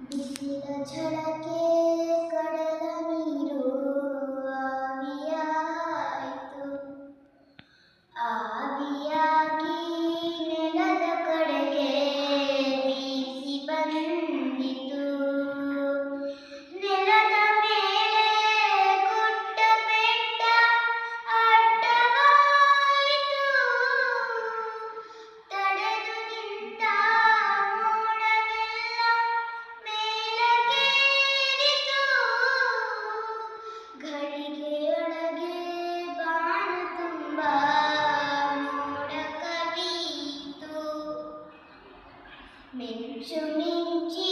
ಬಿಸಿಲ ಝಳಕೆ ಕಡಲ ನೀರು ಆವಿಯಾಯಿತು. ಆವಿಯಾಗಿ ನೆಲದ ಕಡೆಗೆ ಬೀಸಿ ಬಂದಿತು. ನೆಲದ ಮೇಲೆ ಗುಡ್ಡ ಬೆಟ್ಟ ಅಡ್ಡವಾಯಿತು. ತಡೆದು ನಿಂತ ಮೋಡವೆಲ್ಲ ಮೇಲಕ್ಕೇರಿತು. ಘಳಿಗೆಯೊಳಗೆ ಬಾಣ ತುಂಬ ಮೋಡ ಕವಿಯಿತು. ಮಿಂಚು ಮಿಂಚಿ